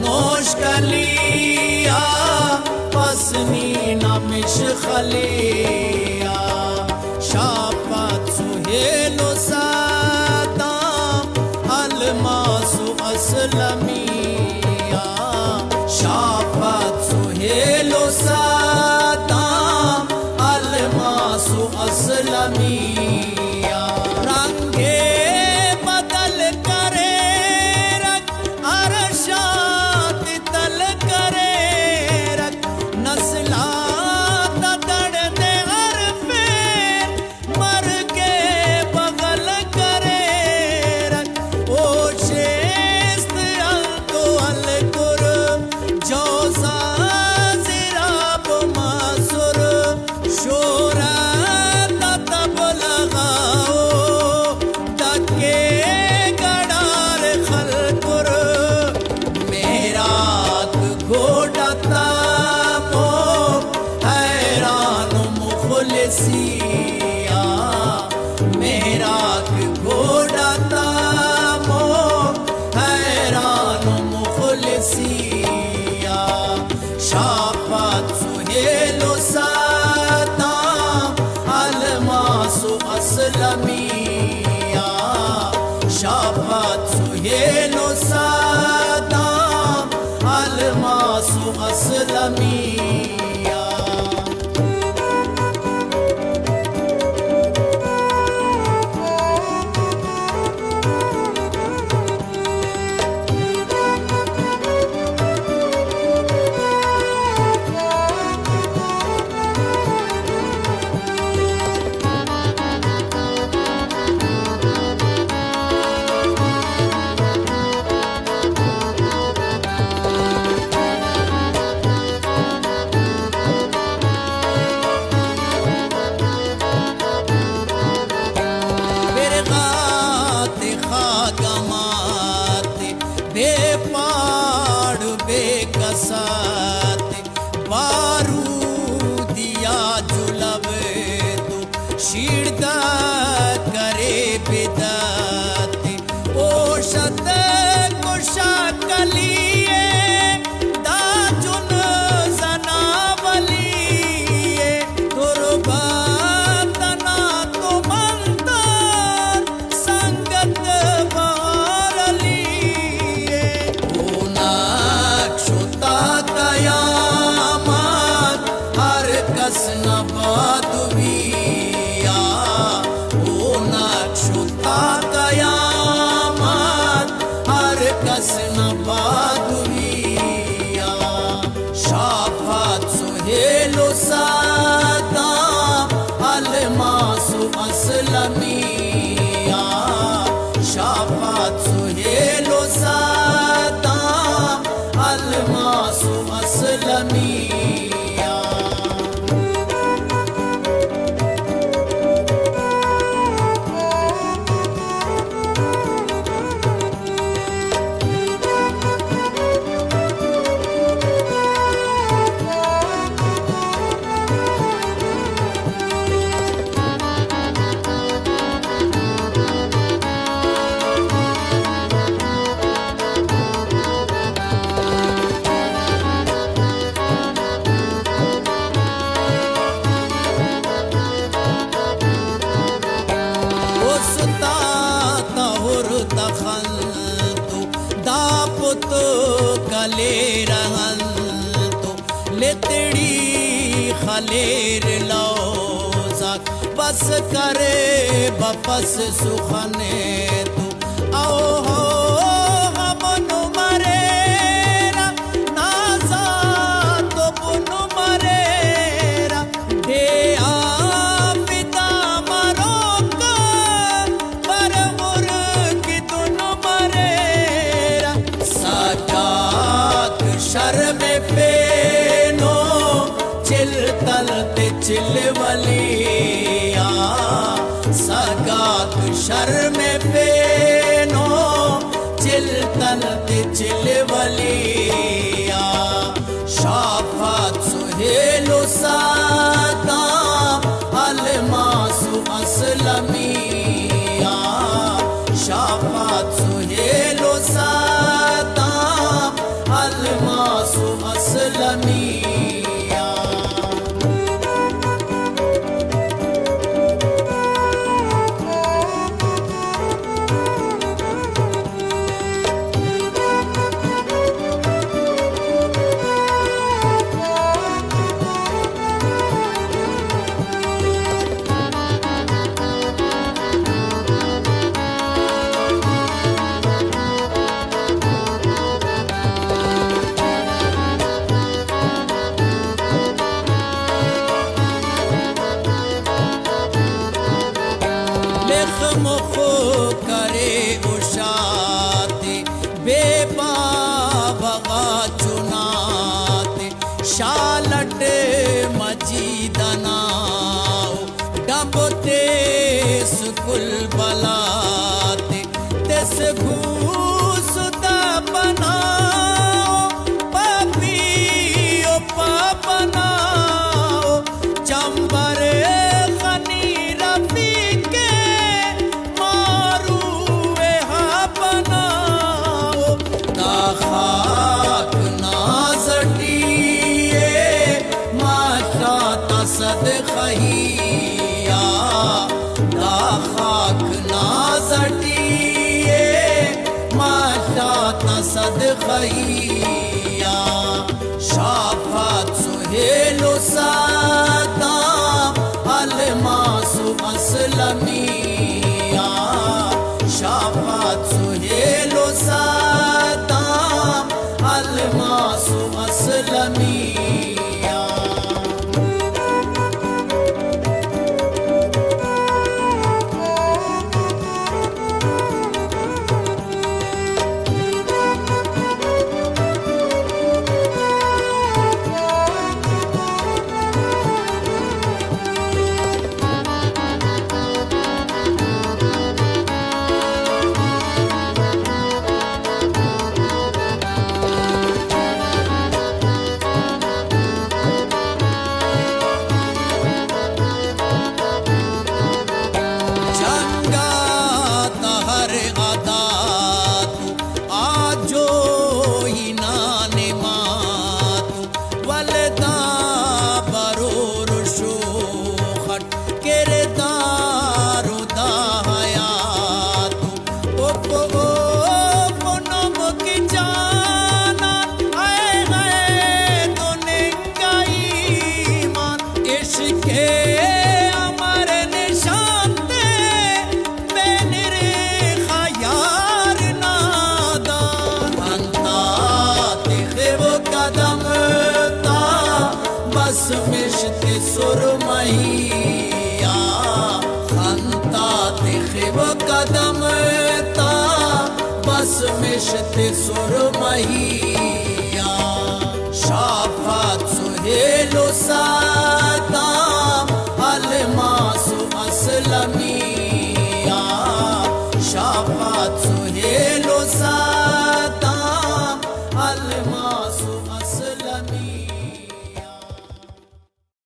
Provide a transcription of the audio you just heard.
moshkalia pasni namish khalia shapat suhelo sadam almasu aslamia shapat suhelo sadam almasu aslamia range badal करे रख अरशात तल करे रख नस्ला दड़ दे हर फेर मर के बगल करे रख ओ शेस्त अल तो अल कुर जो जिराब मासुर शोरा तब लगाओ तके गडार खलकुर मेरा घोड़ता मो हैरान मुखलिसिया मेरा घोड़ता मो हैरान मुखलिसिया शाफात सुहेलो सादाम अलमासु असलमिया शाफात सुहेलो सादाम अलमासु असलमिया बिरगाते खागमाते बेपाड़ बेकसाते बारूदिया जुलबे तो शीर्दा करे बिदाते ओशत कुशा कलिए दाजुन जनावलिए तुरबातना तो मंतर संगत बारलिए नक्षुता कयामत हर कस नबादुविया ओ नक्षुता कयामत हर कस नबादुविया शाफात सुहेलो सादाम अलमासु असलमिया शाफात सुहेलो सादाम अलमासु असलमिया दापुतो कले रहन तो लेतड़ी खलेर लौजाक बस करे बपस सुखने तो आओ हो हमनु मरेरा नाजा तो पुनु मरेरा दे आविदा मरोका पर मुर्गी तुनु मरेरा साजाक शर्म पेनो चिल तलते चिलवलिया सगात शर्म पेनो चिल तलते चिलवलिया शाफात सुहेलो सादाम अलमासु असलमिया शाफात सुहेलो सादाम अल बगा चुनाते शालट मजीदनाओ डबते सुकुल बलाते तेस घूस बनाओ पपियो बनाओ चंबरे खनी रफी के मारूए हा बनाओ खाक नाजटिए माशा तसद खहिया दा खाक नाजटिए माशा तसद खहिया शाफात सुहेलो सादाम अलमासु असलमिया शाफात सुहेलो सादाम अलमासु असलमिया मिश्ते सुरमैया खंता तिखिब कदम ता बस मिश्ते सुरमैया शाफात सुहेलो सा